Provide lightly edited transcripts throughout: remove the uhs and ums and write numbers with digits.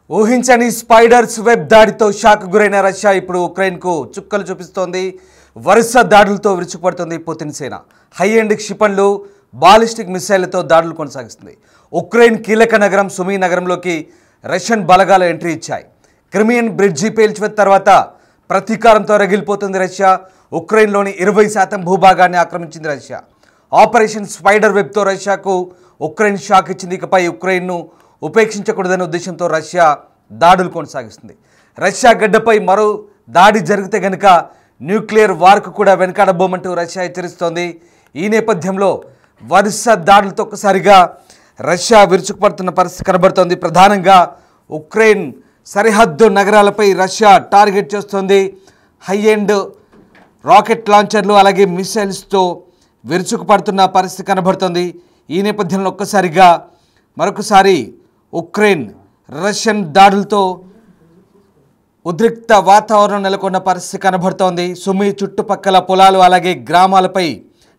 ఊహించని spiders web దాడితో shock గురైన Russia ఇప్పుడు ఉక్రెయిన్కు చుక్కలు చూపిస్తోంది. వరుస దాడులతో విరుచుకుపడుతోంది పుతిన్ సేన. హై ఎండ్ క్షిపణులు, బాలిస్టిక్ మిసైళ్లతో దాడులు కొనసాగిస్తుంది. ఉక్రెయిన్ కీలక నగరం సుమీ నగరంలోకి రష్యన్ బలగాలు ఎంట్రీ ఇచ్చాయి. క్రిమియన్ బ్రిడ్జి పేల్చివేత తర్వాత ప్రతీకారంతో రగిలిపోతుంది రష్యా. ఉక్రెయిన్లోని 20% భూభాగాన్ని ఆక్రమించింది రష్యా. ఆపరేషన్ స్పైడర్ వెబ్తో రష్యాకు ఉక్రెయిన్ షాక్ ఇచ్చింది. ఇకపై ఉక్రెయిన్ను ఉపేక్షించకూడదనే ఉద్దేశంతో రష్యా దాడులు కొనసాగిస్తుంది. రష్యా గడ్డపై మరో దాడి జరిగితే గనుక న్యూక్లియర్ వార్కు కూడా వెనకాడబోమంటూ రష్యా హెచ్చరిస్తోంది. ఈ నేపథ్యంలో వరుస దాడులతో ఒక్కసారిగా రష్యా విరుచుకుపడుతున్న పరిస్థితి కనబడుతోంది. ప్రధానంగా ఉక్రెయిన్ సరిహద్దు నగరాలపై రష్యా టార్గెట్ చేస్తోంది. హై ఎండ్ రాకెట్ లాంచర్లు అలాగే మిసైల్స్తో విరుచుకుపడుతున్న పరిస్థితి కనబడుతోంది. ఈ నేపథ్యంలో ఒక్కసారిగా మరొకసారి ఉక్రెయిన్ రష్యన్ దాడులతో ఉద్రిక్త వాతావరణం నెలకొన్న పరిస్థితి కనబడుతోంది. సుమీ చుట్టుపక్కల పొలాలు అలాగే గ్రామాలపై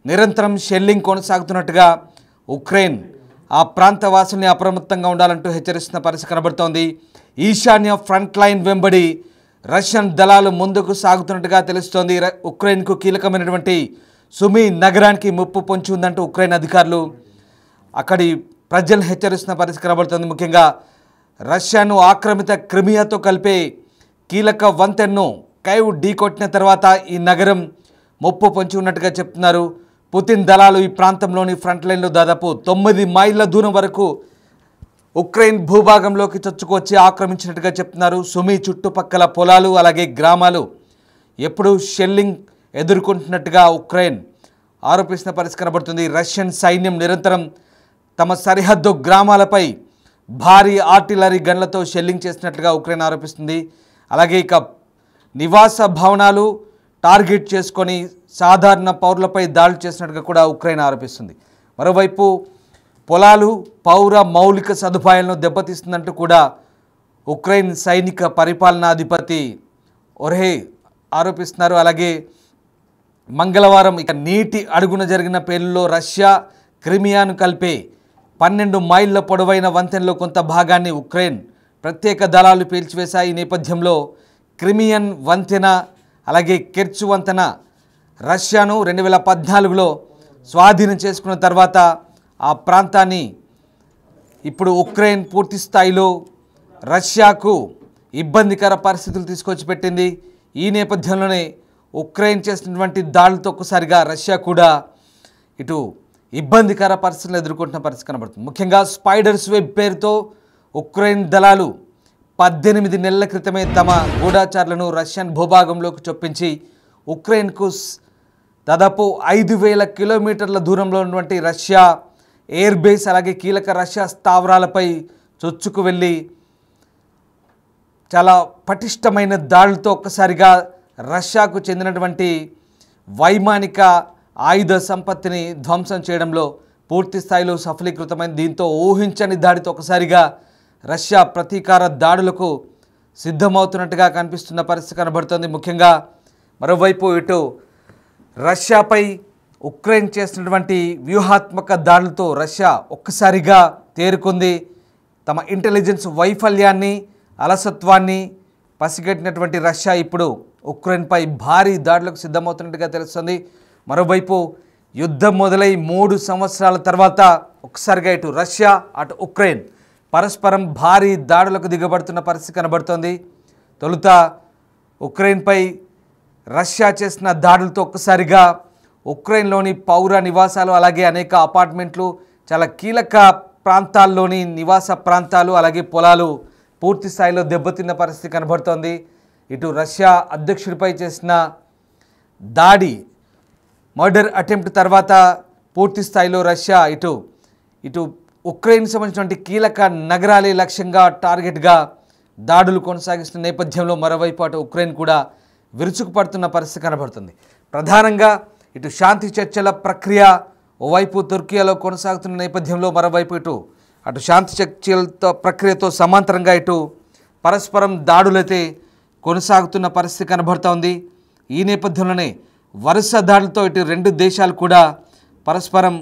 నిరంతరం షెల్లింగ్ కొనసాగుతున్నట్టుగా ఉక్రెయిన్ ఆ ప్రాంత వాసుల్ని అప్రమత్తంగా ఉండాలంటూ హెచ్చరిస్తున్న పరిస్థితి కనబడుతోంది. ఈశాన్య ఫ్రంట్ లైన్ వెంబడి రష్యన్ దళాలు ముందుకు సాగుతున్నట్టుగా తెలుస్తోంది. ఉక్రెయిన్కు కీలకమైనటువంటి సుమీ నగరానికి ముప్పు పొంచి ఉందంటూ ఉక్రెయిన్ అధికారులు అక్కడి ప్రజలు హెచ్చరిస్తున్న పరిస్థితి కనబడుతుంది. ముఖ్యంగా రష్యాను ఆక్రమిత క్రిమియాతో కలిపే కీలక వంతెన్ను కైవ్ ఢీకొట్టిన తర్వాత ఈ నగరం ముప్పు పొంచి ఉన్నట్టుగా చెప్తున్నారు. పుతిన్ దళాలు ఈ ప్రాంతంలోని ఫ్రంట్ లైన్లో దాదాపు 9 మైళ్ళ దూరం వరకు ఉక్రెయిన్ భూభాగంలోకి చొచ్చుకొచ్చి ఆక్రమించినట్టుగా చెప్తున్నారు. సుమీ చుట్టుపక్కల పొలాలు అలాగే గ్రామాలు ఎప్పుడూ షెల్లింగ్ ఎదుర్కొంటున్నట్టుగా ఉక్రెయిన్ ఆరోపిస్తున్న పరిస్థితి కనబడుతుంది. రష్యన్ సైన్యం నిరంతరం తమ సరిహద్దు గ్రామాలపై భారీ ఆర్టిలరీ గన్లతో షెల్లింగ్ చేసినట్లుగా ఉక్రెయిన్ ఆరోపిస్తుంది. అలాగే ఇక నివాస భవనాలు టార్గెట్ చేసుకొని సాధారణ పౌరులపై దాడులు చేసినట్టుగా కూడా ఉక్రెయిన్ ఆరోపిస్తుంది. మరోవైపు పొలాలు, పౌర మౌలిక సదుపాయాలను దెబ్బతీస్తుందంటూ కూడా ఉక్రెయిన్ సైనిక పరిపాలనాధిపతి ఒర్హే ఆరోపిస్తున్నారు. అలాగే మంగళవారం ఇక నీటి అడుగున జరిగిన పేలులో రష్యా క్రిమియాను కలిపే 12 మైళ్ళ పొడవైన వంతెనలో కొంత భాగాన్ని ఉక్రెయిన్ ప్రత్యేక దళాలు పేల్చివేశాయి. ఈ నేపథ్యంలో క్రిమియన్ వంతెన అలాగే కెర్చ్ వంతెన రష్యాను 2014లో స్వాధీనం చేసుకున్న తర్వాత ఆ ప్రాంతాన్ని ఇప్పుడు ఉక్రెయిన్ పూర్తి స్థాయిలో రష్యాకు ఇబ్బందికర పరిస్థితులు తీసుకొచ్చి పెట్టింది. ఈ నేపథ్యంలోనే ఉక్రెయిన్ చేసినటువంటి దాడులతో ఒక్కసారిగా రష్యా కూడా ఇటు ఇబ్బందికర పరిస్థితులను ఎదుర్కొంటున్న పరిస్థితి కనబడుతుంది. ముఖ్యంగా స్పైడర్స్ వెబ్ పేరుతో ఉక్రెయిన్ దళాలు 18 నెలల క్రితమే తమ గూఢాచారులను రష్యన్ భూభాగంలోకి చొప్పించి ఉక్రెయిన్కు దాదాపు 5,000 కిలోమీటర్ల దూరంలో ఉన్నటువంటి రష్యా ఎయిర్ బేస్ అలాగే కీలక రష్యా స్థావరాలపై చొచ్చుకు వెళ్ళి చాలా పటిష్టమైన దాడులతో ఒక్కసారిగా రష్యాకు చెందినటువంటి వైమానిక ఆయుధ సంపత్తిని ధ్వంసం చేయడంలో పూర్తి స్థాయిలో సఫలీకృతమైంది. దీంతో ఊహించని దాడితో ఒకసారిగా రష్యా ప్రతీకార దాడులకు సిద్ధమవుతున్నట్టుగా కనిపిస్తున్న పరిస్థితి కనబడుతుంది. ముఖ్యంగా మరోవైపు ఇటు రష్యాపై ఉక్రెయిన్ చేసినటువంటి వ్యూహాత్మక దాడులతో రష్యా ఒక్కసారిగా తేరుకుంది. తమ ఇంటెలిజెన్స్ వైఫల్యాన్ని, అలసత్వాన్ని పసిగట్టినటువంటి రష్యా ఇప్పుడు ఉక్రెయిన్పై భారీ దాడులకు సిద్ధమవుతున్నట్టుగా తెలుస్తుంది. మరోవైపు యుద్ధం మొదలై 3 సంవత్సరాల తర్వాత ఒక్కసారిగా ఇటు రష్యా అటు ఉక్రెయిన్ పరస్పరం భారీ దాడులకు దిగబడుతున్న పరిస్థితి కనబడుతోంది. తొలుత ఉక్రెయిన్పై రష్యా చేసిన దాడులతో ఒక్కసారిగా ఉక్రెయిన్లోని పౌర నివాసాలు అలాగే అనేక అపార్ట్మెంట్లు, చాలా కీలక ప్రాంతాల్లోని నివాస ప్రాంతాలు అలాగే పొలాలు పూర్తి స్థాయిలో దెబ్బతిన్న పరిస్థితి కనబడుతోంది. ఇటు రష్యా అధ్యక్షుడిపై చేసిన దాడి మర్డర్ అటెంప్ట్ తర్వాత పూర్తి స్థాయిలో రష్యా ఇటు ఉక్రెయిన్ సంబంధించినటువంటి కీలక నగరాలే లక్ష్యంగా టార్గెట్గా దాడులు కొనసాగిస్తున్న నేపథ్యంలో మరోవైపు అటు ఉక్రెయిన్ కూడా విరుచుకుపడుతున్న పరిస్థితి కనబడుతుంది. ప్రధానంగా ఇటు శాంతి చర్చల ప్రక్రియ ఓవైపు తుర్కియాలో కొనసాగుతున్న నేపథ్యంలో మరోవైపు అటు శాంతి చర్చలతో ప్రక్రియతో సమాంతరంగా ఇటు పరస్పరం దాడులైతే కొనసాగుతున్న పరిస్థితి కనబడుతోంది. ఈ నేపథ్యంలోనే వరుస దాడులతో ఇటు 2 దేశాలు కూడా పరస్పరం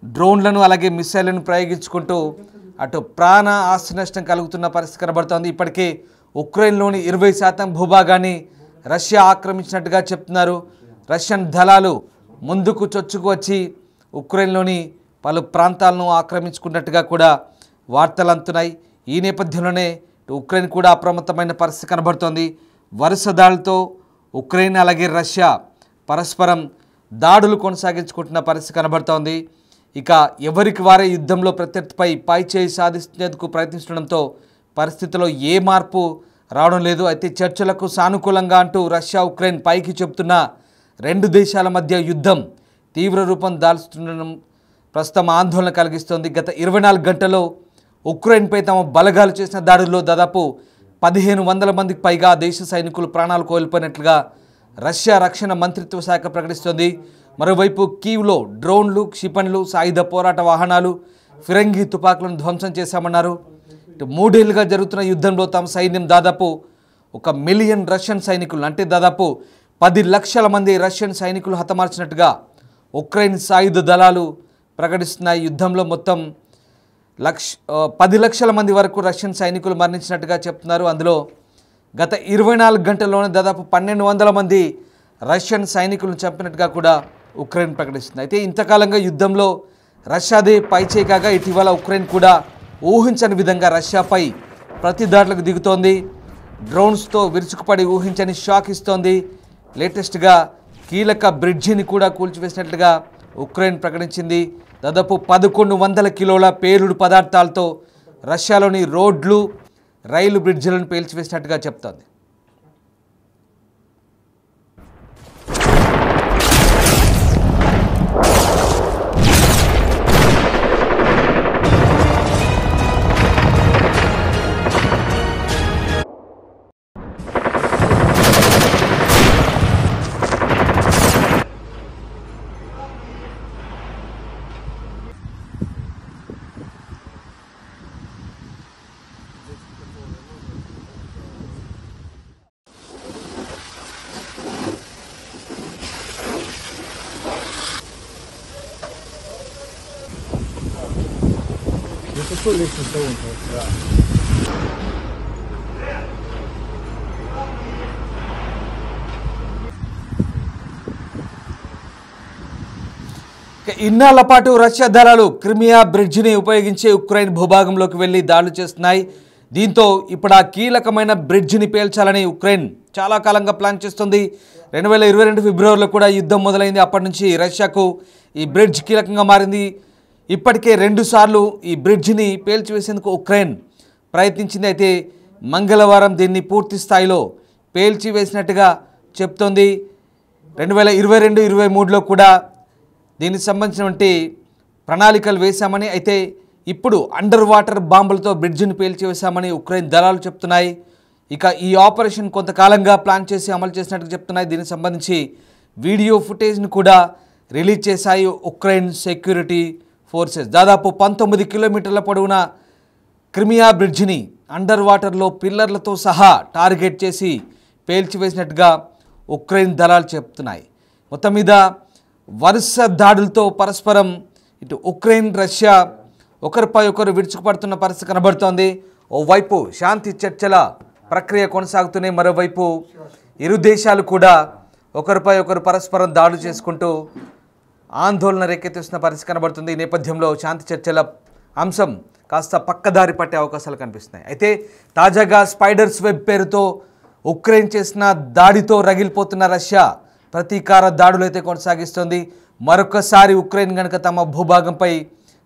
డ్రోన్లను అలాగే మిసైళ్లను ప్రయోగించుకుంటూ అటు ప్రాణ ఆస్తి నష్టం కలుగుతున్న పరిస్థితి కనబడుతోంది. ఇప్పటికే ఉక్రెయిన్లోని 20% భూభాగాన్ని రష్యా ఆక్రమించినట్టుగా చెప్తున్నారు. రష్యన్ దళాలు ముందుకు చొచ్చుకు వచ్చి ఉక్రెయిన్లోని పలు ప్రాంతాలను ఆక్రమించుకున్నట్టుగా కూడా వార్తలు అందుతున్నాయి. ఈ నేపథ్యంలోనే ఉక్రెయిన్ కూడా అప్రమత్తమైన పరిస్థితి కనబడుతోంది. వరుస దాడులతో ఉక్రెయిన్ అలాగే రష్యా పరస్పరం దాడులు కొనసాగించుకుంటున్న పరిస్థితి కనబడుతోంది. ఇక ఎవరికి వారే యుద్ధంలో ప్రత్యర్థిపై పైచేయి సాధించేందుకు ప్రయత్నిస్తుండడంతో పరిస్థితిలో ఏ మార్పు రావడం లేదు. అయితే చర్చలకు సానుకూలంగా అంటూ రష్యా ఉక్రెయిన్ పైకి చెబుతున్న రెండు దేశాల మధ్య యుద్ధం తీవ్ర రూపం దాల్చుతుండడం ప్రస్తుతం ఆందోళన కలిగిస్తోంది. గత 24 గంటల్లో ఉక్రెయిన్పై తమ బలగాలు చేసిన దాడుల్లో దాదాపు 1500 మందికి పైగా దేశ సైనికులు ప్రాణాలు కోల్పోయినట్లుగా రష్యా రక్షణ మంత్రిత్వ శాఖ ప్రకటిస్తోంది. మరోవైపు కీవ్లో డ్రోన్లు, క్షిపణులు, సాయుధ పోరాట వాహనాలు, ఫిరంగి తుపాకులను ధ్వంసం చేశామన్నారు. 3 ఏళ్లుగా జరుగుతున్న యుద్ధంలో తమ సైన్యం దాదాపు 1 మిలియన్ రష్యన్ సైనికులు అంటే దాదాపు 10 లక్షల మంది రష్యన్ సైనికులు హతమార్చినట్టుగా ఉక్రెయిన్ సాయుధ దళాలు ప్రకటిస్తున్నాయి. యుద్ధంలో మొత్తం 10 లక్షల మంది వరకు రష్యన్ సైనికులు మరణించినట్టుగా చెప్తున్నారు. అందులో గత 24 గంటల్లోనే దాదాపు 1200 మంది రష్యన్ సైనికులను చంపినట్టుగా కూడా ఉక్రెయిన్ ప్రకటిస్తుంది. అయితే ఇంతకాలంగా యుద్ధంలో రష్యాదే పైచేయి కాగా ఇటీవల ఉక్రెయిన్ కూడా ఊహించని విధంగా రష్యాపై ప్రతి దాడులకు దిగుతోంది. డ్రోన్స్తో విరుచుకుపడి ఊహించని షాక్ ఇస్తోంది. లేటెస్ట్గా కీలక బ్రిడ్జిని కూడా కూల్చివేసినట్లుగా ఉక్రెయిన్ ప్రకటించింది. దాదాపు 1100 కిలోల పేలుడు పదార్థాలతో రష్యాలోని రోడ్లు, రైలు బ్రిడ్జిలను పేల్చివేసినట్టుగా చెప్తోంది. ఇన్నాళ్ల పాటు రష్యా దళాలు క్రిమియా బ్రిడ్జిని ఉపయోగించి ఉక్రెయిన్ భూభాగంలోకి వెళ్లి దాడులు చేస్తున్నాయి. దీంతో ఇప్పుడు ఆ కీలకమైన బ్రిడ్జిని పేల్చాలని ఉక్రెయిన్ చాలా కాలంగా ప్లాన్ చేస్తుంది. 2022 ఫిబ్రవరిలో కూడా యుద్ధం మొదలైంది. అప్పటి నుంచి రష్యాకు ఈ బ్రిడ్జ్ కీలకంగా మారింది. ఇప్పటికే 2 సార్లు ఈ బ్రిడ్జిని పేల్చివేసేందుకు ఉక్రెయిన్ ప్రయత్నించింది. అయితే మంగళవారం దీన్ని పూర్తి స్థాయిలో పేల్చివేసినట్టుగా చెప్తోంది. 2022-23లో కూడా దీనికి సంబంధించినటువంటి ప్రణాళికలు వేశామని, అయితే ఇప్పుడు అండర్ వాటర్ బాంబులతో బ్రిడ్జిని పేల్చివేశామని ఉక్రెయిన్ దళాలు చెప్తున్నాయి. ఇక ఈ ఆపరేషన్ కొంతకాలంగా ప్లాన్ చేసి అమలు చేసినట్టు చెప్తున్నాయి. దీనికి సంబంధించి వీడియో ఫుటేజ్ను కూడా రిలీజ్ చేశాయి ఉక్రెయిన్ సెక్యూరిటీ ఫోర్సెస్. దాదాపు 19 కిలోమీటర్ల పొడవున క్రిమియా బ్రిడ్జిని అండర్ వాటర్లో పిల్లర్లతో సహా టార్గెట్ చేసి పేల్చివేసినట్టుగా ఉక్రెయిన్ దళాలు చెప్తున్నాయి. మొత్తం మీద వరుస దాడులతో పరస్పరం ఇటు ఉక్రెయిన్, రష్యా ఒకరిపై ఒకరు విరుచుకుపడుతున్న పరిస్థితి కనబడుతోంది. ఓవైపు శాంతి చర్చల ప్రక్రియ కొనసాగుతూనే మరోవైపు ఇరు దేశాలు కూడా ఒకరిపై ఒకరు పరస్పరం దాడులు చేసుకుంటూ ఆందోళన రేకెత్తిస్తున్న పరిస్థితి కనబడుతుంది. ఈ నేపథ్యంలో శాంతి చర్చల అంశం కాస్త పక్కదారి పట్టే అవకాశాలు కనిపిస్తున్నాయి. అయితే తాజాగా స్పైడర్స్ వెబ్ పేరుతో ఉక్రెయిన్ చేసిన దాడితో రగిలిపోతున్న రష్యా ప్రతీకార దాడులు అయితే కొనసాగిస్తోంది. మరొకసారి ఉక్రెయిన్ కనుక తమ భూభాగంపై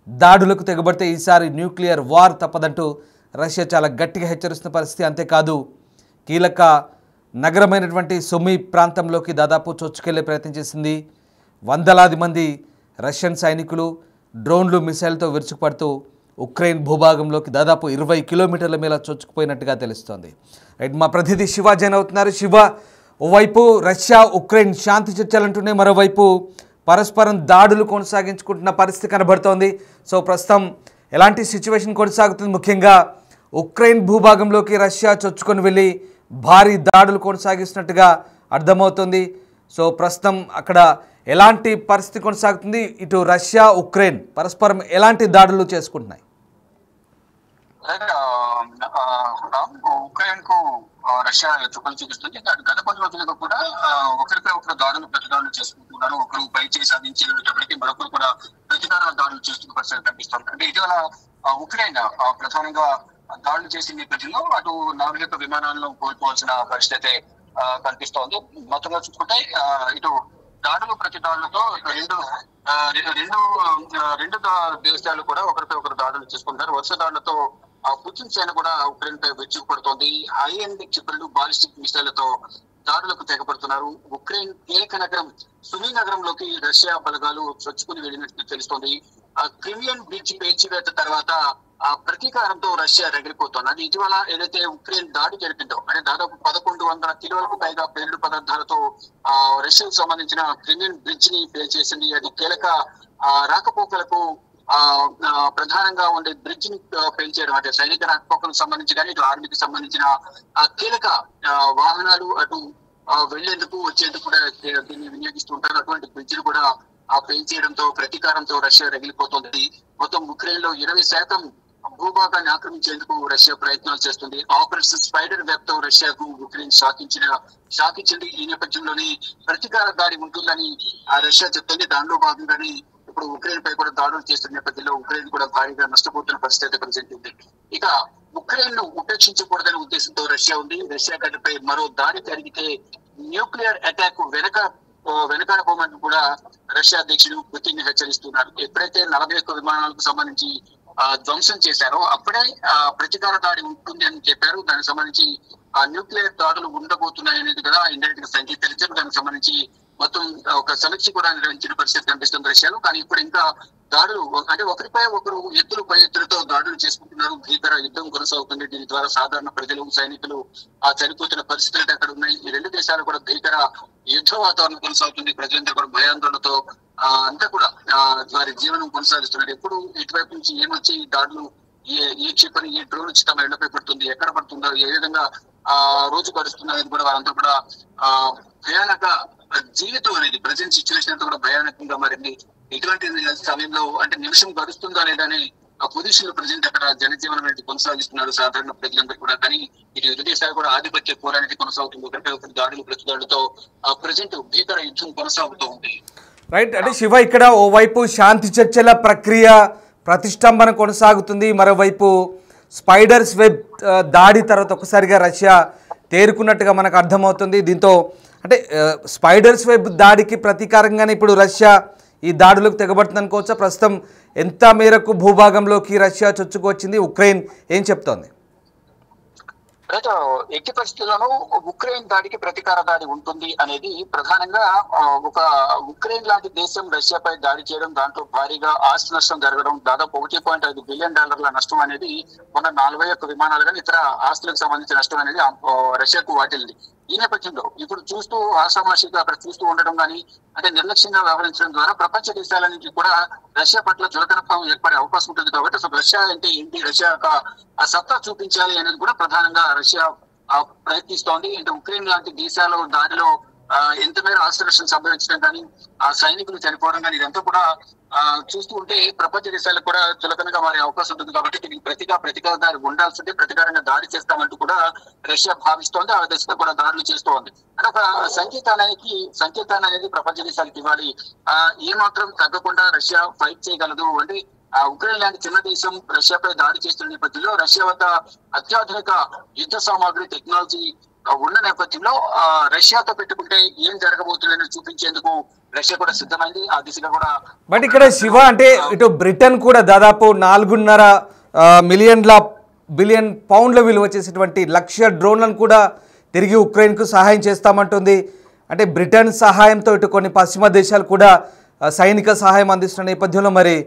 దాడులకు తెగబడితే ఈసారి న్యూక్లియర్ వార్ తప్పదంటూ రష్యా చాలా గట్టిగా హెచ్చరిస్తున్న పరిస్థితి. అంతేకాదు కీలక నగరమైనటువంటి సుమీ ప్రాంతంలోకి దాదాపు చొచ్చుకెళ్లే ప్రయత్నం చేసింది. వందలాది మంది రష్యన్ సైనికులు డ్రోన్లు, మిసైల్తో విరుచుకుపడుతూ ఉక్రెయిన్ భూభాగంలోకి దాదాపు 20 కిలోమీటర్ల మేర చొచ్చుకుపోయినట్టుగా తెలుస్తోంది. రైట్, మా ప్రతినిధి శివ జైన్ అవుతున్నారు. శివ, ఓవైపు రష్యా ఉక్రెయిన్ శాంతి చర్చలంటూనే మరోవైపు పరస్పరం దాడులు కొనసాగించుకుంటున్న పరిస్థితి కనబడుతోంది. సో ప్రస్తుతం ఎలాంటి సిచ్యువేషన్ కొనసాగుతుంది? ముఖ్యంగా ఉక్రెయిన్ భూభాగంలోకి రష్యా చొచ్చుకొని వెళ్ళి భారీ దాడులు కొనసాగిస్తున్నట్టుగా అర్థమవుతుంది. సో ప్రస్తుతం అక్కడ ఎలాంటి పరిస్థితి కొనసాగుతుంది? ఇటు రష్యా, ఉక్రెయిన్ పరస్పరం ఎలాంటి దాడులు చేసుకుంటున్నాయి? ఉక్రెయిన్ కు రష్యా చుక్కలు చూపిస్తుంది. గత కొన్ని రోజులుగా కూడా ఒకరిపై ఒకరు దాడులు ప్రతిదాడులు చేసుకుంటున్నారు. ఒకరు పై చేసి సాధించేటప్పటికి మరొకరు కూడా ప్రతిదార దాడులు చేస్తున్న పరిస్థితి కనిపిస్తుంది. అంటే ఇటీవల ఉక్రెయిన్ ప్రధానంగా దాడులు చేసిన నేపథ్యంలో అటు నాగరిక విమానాలను కోల్పోవాల్సిన పరిస్థితి కనిపిస్తోంది. మొత్తంగా చూసుకుంటే ఇటు దాడులు ప్రతి దాడులతో రెండు దేశాలు కూడా ఒకరిపై ఒకరు దాడులు చేసుకుంటారు. వరుస దాడులతో పుతిన్ సేన కూడా ఉక్రెయిన్ పై విరుచుకుపడుతోంది. హై ఎండ్ క్షిపణులు, బాలిస్టిక్ మిసైళ్లతో దాడులకు తెగపడుతున్నారు. ఉక్రెయిన్ కీలక నగరం సుమీ నగరంలోకి రష్యా బలగాలు చొచ్చుకుని వెళ్ళినట్టు తెలుస్తోంది. క్రిమియన్ బ్రిడ్జ్ పేల్చివేత తర్వాత ఆ ప్రతీకారంతో రష్యా రగిలిపోతోంది. అది ఇటీవల ఏదైతే ఉక్రెయిన్ దాడి జరిపిందో అంటే దాదాపు 1100 కిలోలకు పైగా పేలుడు పదార్థాలతో రష్యాకు సంబంధించిన క్రిమియన్ బ్రిడ్జ్ ని పేల్చేసింది. అది కీలక రాకపోకలకు ప్రధానంగా ఉండే బ్రిడ్జ్ ని పెంచేయడం అంటే సైనిక రాకపోకలకు సంబంధించి కానీ ఇటు ఆర్మీకి సంబంధించిన కీలక వాహనాలు అటు వెళ్లేందుకు వచ్చేందుకు కూడా దీన్ని వినియోగిస్తూ ఉంటారు. అటువంటి బ్రిడ్జ్ కూడా పెంచేయడంతో ప్రతీకారంతో రష్యా రగిలిపోతుంది. మొత్తం ఉక్రెయిన్ లో 20% భూభాగాన్ని ఆక్రమించేందుకు రష్యా ప్రయత్నాలు చేస్తుంది. ఆపరేషన్ స్పైడర్ వెబ్ తో రష్యాకు ఉక్రెయిన్ షాకిచ్చింది. ఈ నేపథ్యంలోనే ప్రతీకార దాడి ఉంటుందని రష్యా చెప్తుంది. దానిలో భాగంగానే ఇప్పుడు ఉక్రెయిన్ పై కూడా దాడులు చేస్తున్న నేపథ్యంలో ఉక్రెయిన్ కూడా భారీగా నష్టపోతున్న పరిస్థితి కనిపిస్తుంది. ఇక ఉక్రెయిన్ ను ఉపేక్షించకూడదనే ఉద్దేశంతో రష్యా ఉంది. రష్యా గడ్డపై మరో దాడి జరిగితే న్యూక్లియర్ అటాక్ వెనకాడబోమని కూడా రష్యా అధ్యక్షుడు పుతిన్ హెచ్చరిస్తున్నారు. ఎప్పుడైతే 41 విమానాలకు సంబంధించి ధ్వంసం చేశారో అప్పుడే ప్రతీకార దాడి ఉంటుంది అని చెప్పారు. దానికి సంబంధించి న్యూక్లియర్ దాడులు ఉండబోతున్నాయి అనేది కూడా ఇండైరెక్ట్ గా సంకేతాలు ఇచ్చారు. దానికి సంబంధించి మొత్తం ఒక సమీక్ష కూడా నిర్వహించిన పరిస్థితి కనిపిస్తుంది రష్యాలో. కానీ ఇప్పుడు ఇంకా దాడులు అంటే ఒకరిపై ఒకరు ఎత్తులు పై ఎత్తులతో దాడులు చేసుకుంటున్నారు. భీకర యుద్ధం కొనసాగుతుంది. దీని ద్వారా సాధారణ ప్రజలు, సైనికులు చనిపోతున్న పరిస్థితులు అక్కడ ఉన్నాయి. ఈ రెండు దేశాలు కూడా భీకర యుద్ధ వాతావరణం కొనసాగుతుంది. ప్రజలంతా కూడా భయాందోళనతో అంతా కూడా వారి జీవనం కొనసాగిస్తున్నారు. ఎప్పుడు ఇటువైపు నుంచి ఏమొచ్చి దాడులు ఏ క్షిపణి ఏ డ్రోన్ వచ్చి తమ ఇళ్లపై పడుతుంది, ఎక్కడ పడుతుందో, ఏ విధంగా రోజు గడుస్తుంది అనేది కూడా వారంతా కూడా భయానక జీవితం అనేది ప్రజెంట్ సిచ్యువేషన్ అంతా కూడా భయానకంగా మారింది. ఇటువంటి సమయంలో అంటే నిమిషం గడుస్తుందా లేదా అని ఆ పొజిషన్ లో ప్రజెంట్ అక్కడ జనజీవనం అనేది కొనసాగిస్తున్నారు సాధారణ ప్రజలందరూ కూడా. కానీ ఇటు ఇరు దేశాలు కూడా ఆధిపత్య పోరు అనేది కొనసాగుతుంది. ఒకరిపై ఒకరి దాడులు ప్రతిదాడులతో ప్రజెంట్ భీకర యుద్ధం కొనసాగుతూ ఉంది. రైట్. అంటే శివ, ఇక్కడ ఓవైపు శాంతి చర్చల ప్రక్రియ ప్రతిష్టంభన కొనసాగుతుంది, మరోవైపు స్పైడర్స్ వెబ్ దాడి తర్వాత ఒకసారిగా రష్యా తేరుకున్నట్టుగా మనకు అర్థమవుతుంది. దీంతో అంటే స్పైడర్స్ వెబ్ దాడికి ప్రతీకారంగానే ఇప్పుడు రష్యా ఈ దాడులకు తెగబడుతుంది అనుకోవచ్చా? ప్రస్తుతం ఎంత మేరకు భూభాగంలోకి రష్యా చొచ్చుకొచ్చింది? ఉక్రెయిన్ ఏం చెప్తోంది? ఎట్టి పరిస్థితుల్లోనూ ఉక్రెయిన్ దాడికి ప్రతీకార దాడి ఉంటుంది అనేది ప్రధానంగా ఒక ఉక్రెయిన్ లాంటి దేశం రష్యాపై దాడి చేయడం, దాంట్లో భారీగా ఆస్తి నష్టం జరగడం, దాదాపు $1.5 బిలియన్ నష్టం అనేది మొన్న 41 విమానాలు కానీ ఇతర ఆస్తులకు సంబంధించిన నష్టం అనేది రష్యాకు వాటిల్లింది. ఈ నేపథ్యంలో ఇప్పుడు చూస్తూ ఆషామాషిగా అక్కడ చూస్తూ ఉండడం కానీ అంటే నిర్లక్ష్యంగా వ్యవహరించడం ద్వారా ప్రపంచ దేశాల నుంచి కూడా రష్యా పట్ల చులకనత్వం ఏర్పడే అవకాశం ఉంటుంది. కాబట్టి అసలు రష్యా అంటే ఏంటి, రష్యా ఆ సత్తా చూపించాలి అనేది కూడా ప్రధానంగా రష్యా ప్రయత్నిస్తోంది. అంటే ఉక్రెయిన్ లాంటి దేశాల దాడిలో ఎంత మేర ఆస్తి నష్టం సంభవించడం కానీ ఆ సైనికులు చనిపోవడం కానీ ఇదంతా కూడా చూస్తూ ఉంటే ప్రపంచ దేశాలకు కూడా చులకనగా మారే అవకాశం ఉంటుంది. కాబట్టి దీనికి ప్రతీకార దాడి ఉండాల్సి ఉంటే ప్రతీకారంగా దాడి చేస్తామంటూ కూడా రష్యా భావిస్తోంది. ఆ దిశగా కూడా దాడులు చేస్తోంది. అంటే ఒక సంకేతాన్ని అనేది ప్రపంచ దేశాలకు ఇవ్వాలి. ఏమాత్రం తగ్గకుండా రష్యా ఫైట్ చేయగలదు. అంటే ఉక్రెయిన్ లాంటి చిన్న దేశం రష్యాపై దాడి చేస్తున్న నేపథ్యంలో రష్యా వద్ద అత్యాధునిక యుద్ధ సామాగ్రి, టెక్నాలజీ ఉన్న నేపథ్యంలో రష్యాతో పెట్టుకుంటే ఏం జరగబోతుందని చూపించేందుకు రష్యా కూడా సిద్ధమైంది. ఆ దిశగా కూడా బట్ ఇక్కడ శివ అంటే ఇటు బ్రిటన్ కూడా దాదాపు 4.5 బిలియన్ పౌండ్ల విలువ చేసేటువంటి 1,00,000 డ్రోన్లను కూడా తిరిగి ఉక్రెయిన్కు సహాయం చేస్తామంటుంది. అంటే బ్రిటన్ సహాయంతో ఇటు కొన్ని పశ్చిమ దేశాలు కూడా సైనిక సహాయం అందిస్తున్న నేపథ్యంలో మరి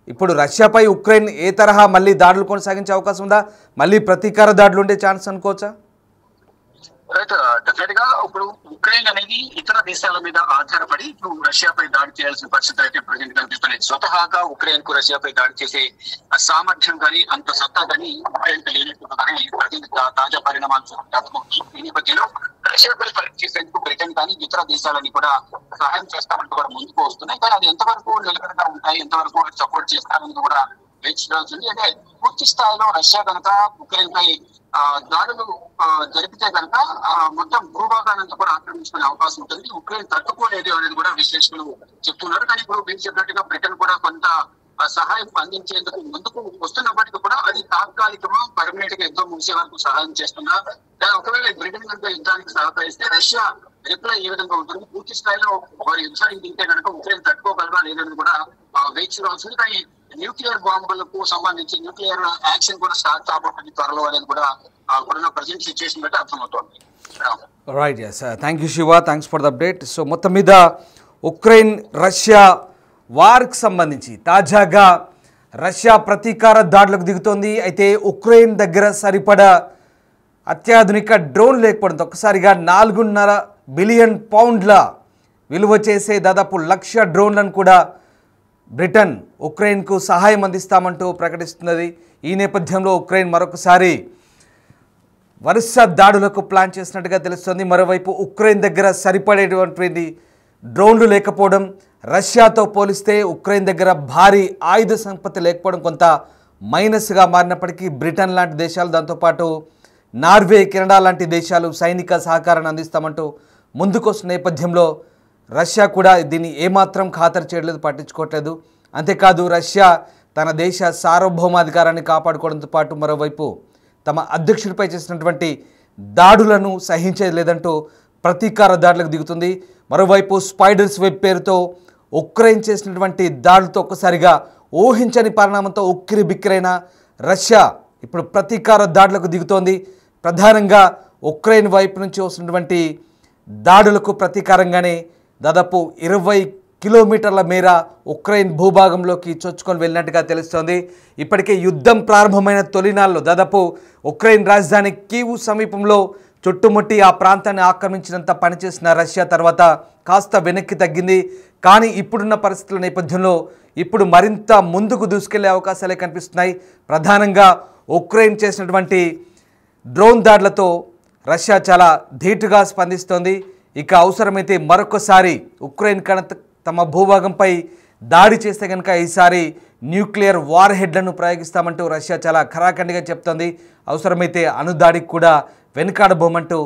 ఇప్పుడు రష్యాపై ఉక్రెయిన్ ఏ తరహా మళ్ళీ దాడులు కొనసాగించే అవకాశం ఉందా? మళ్ళీ ప్రతీకార దాడులు ఉండే ఛాన్స్ అనుకోవచ్చా? రైట్. డెఫినెట్ గా ఇప్పుడు ఉక్రెయిన్ అనేది ఇతర దేశాల మీద ఆధారపడి ఇప్పుడు రష్యాపై దాడి చేయాల్సిన పరిస్థితి అయితే ప్రజెంట్ కనిపిస్తున్నాయి. స్వతహాగా ఉక్రెయిన్ కు రష్యాపై దాడి చేసే సామర్థ్యం కానీ అంత సత్తా కానీ ఉక్రెయిన్ లేనట్టు తాజా పరిణామాలు చూడాలి. ఈ నేపథ్యంలో రష్యాపై ఫైట్ చేసేందుకు బ్రిటన్ కానీ ఇతర దేశాలని కూడా సహాయం చేస్తామంటూ కూడా ముందుకు వస్తున్నాయి. కానీ అది ఎంతవరకు నిలకడగా ఉంటాయి, ఎంతవరకు సపోర్ట్ చేస్తారని కూడా వేచి చూడాల్సింది. అంటే పూర్తి స్థాయిలో రష్యా కనుక ఉక్రెయిన్ పై దాడులు జరిపితే కనుక మొత్తం భూభాగానంతా కూడా ఆక్రమించుకునే అవకాశం ఉంటుంది. ఉక్రెయిన్ తట్టుకోలేదు అనేది కూడా విశ్లేషకులు చెప్తున్నారు. కానీ ఇప్పుడు మీరు చెప్పినట్టుగా బ్రిటన్ కూడా కొంత సహాయం అందించేందుకు ముందుకు వస్తున్నప్పటికీ కూడా అది తాత్కాలికమా పర్మనెంట్ గా యుద్ధం ముగిసే వరకు సహాయం చేస్తున్నా, ఒకవేళ బ్రిటన్ కనుక యుద్ధానికి సహకరిస్తే రష్యా రిప్లై ఏ విధంగా ఉంటుంది, పూర్తి స్థాయిలో వారి యుద్ధానికి దింటే కనుక ఉక్రెయిన్ తట్టుకోగలరా లేదని కూడా వేచి చూడాల్సింది. కానీ న్యూక్లియర్ బాంబులకు సంబంధించి న్యూక్లియర్ యాక్షన్ కూడా స్టార్ట్ కాబోతుంది త్వరలో అనేది కూడా అక్కడున్న ప్రజెంట్ సిచ్యువేషన్ బట్టి అర్థమవుతోంది. Right, yes, thank you Shiva, thanks for the update. So మొత్తం మీద ఉక్రెయిన్ రష్యా వార్కి సంబంధించి తాజాగా రష్యా ప్రతీకార దాడులకు దిగుతోంది. అయితే ఉక్రెయిన్ దగ్గర సరిపడా అత్యాధునిక డ్రోన్ లేకపోవడంతో ఒక్కసారిగా 4.5 బిలియన్ పౌండ్ల విలువ చేసే దాదాపు 1,00,000 డ్రోన్లను కూడా బ్రిటన్ ఉక్రెయిన్కు సహాయం అందిస్తామంటూ ప్రకటిస్తున్నది. ఈ నేపథ్యంలో ఉక్రెయిన్ మరొకసారి వరుస దాడులకు ప్లాన్ చేసినట్టుగా తెలుస్తుంది. మరోవైపు ఉక్రెయిన్ దగ్గర సరిపడేటువంటి డ్రోన్లు లేకపోవడం, రష్యాతో పోలిస్తే ఉక్రెయిన్ దగ్గర భారీ ఆయుధ సంపత్తి లేకపోవడం కొంత మైనస్గా మారినప్పటికీ బ్రిటన్ లాంటి దేశాలు, దాంతోపాటు నార్వే, కెనడా లాంటి దేశాలు సైనిక సహకారాన్ని అందిస్తామంటూ ముందుకొస్తున్న నేపథ్యంలో రష్యా కూడా దీన్ని ఏమాత్రం ఖాతరు చేయలేదు, పట్టించుకోవట్లేదు. అంతేకాదు రష్యా తన దేశ సార్వభౌమాధికారాన్ని కాపాడుకోవడంతో పాటు మరోవైపు తమ అధ్యక్షుడిపై చేసినటువంటి దాడులను సహించేది లేదంటూ ప్రతీకార దాడులకు దిగుతుంది. మరోవైపు స్పైడర్స్ వెబ్ పేరుతో ఉక్రెయిన్ చేసినటువంటి దాడులతో ఒక్కసారిగా ఊహించని పరిణామంతో ఉక్కిరి బిక్కిరైన రష్యా ఇప్పుడు ప్రతీకార దాడులకు దిగుతోంది. ప్రధానంగా ఉక్రెయిన్ వైపు నుంచి వస్తున్నటువంటి దాడులకు ప్రతీకారంగానే దాదాపు 20 కిలోమీటర్ల మేర ఉక్రెయిన్ భూభాగంలోకి చొచ్చుకొని వెళ్ళినట్టుగా తెలుస్తోంది. ఇప్పటికే యుద్ధం ప్రారంభమైన తొలినాల్లో దాదాపు ఉక్రెయిన్ రాజధాని కీవ్ సమీపంలో చుట్టుముట్టి ఆ ప్రాంతాన్ని ఆక్రమించినంత పనిచేసిన రష్యా తర్వాత కాస్త వెనక్కి తగ్గింది. కానీ ఇప్పుడున్న పరిస్థితుల నేపథ్యంలో ఇప్పుడు మరింత ముందుకు దూసుకెళ్లే అవకాశాలే కనిపిస్తున్నాయి. ప్రధానంగా ఉక్రెయిన్ చేసినటువంటి డ్రోన్ దాడులతో రష్యా చాలా ధీటుగా స్పందిస్తోంది. ఇక అవసరమైతే మరొకసారి ఉక్రెయిన్ తమ భూభాగంపై దాడి చేస్తే కనుక ఈసారి న్యూక్లియర్ వార్ హెడ్లను ప్రయోగిస్తామంటూ రష్యా చాలా ఖరాఖండిగా చెప్తోంది. అవసరమైతే అణుదాడికి కూడా వెనుకాడబోమంటూ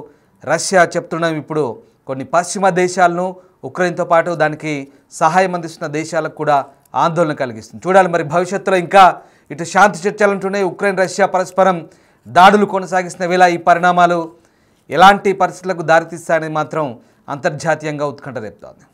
రష్యా చెప్తున్నాం. ఇప్పుడు కొన్ని పశ్చిమ దేశాలను ఉక్రెయిన్తో పాటు దానికి సహాయం అందిస్తున్న దేశాలకు కూడా ఆందోళన కలిగిస్తుంది. చూడాలి మరి భవిష్యత్తులో ఇంకా ఇటు శాంతి చర్చలంటూనే ఉక్రెయిన్ రష్యా పరస్పరం దాడులు కొనసాగిస్తున్న వేళ ఈ పరిణామాలు ఎలాంటి పరిస్థితులకు దారితీస్తాయని మాత్రం అంతర్జాతీయంగా ఉత్కంఠ రేపుతోంది.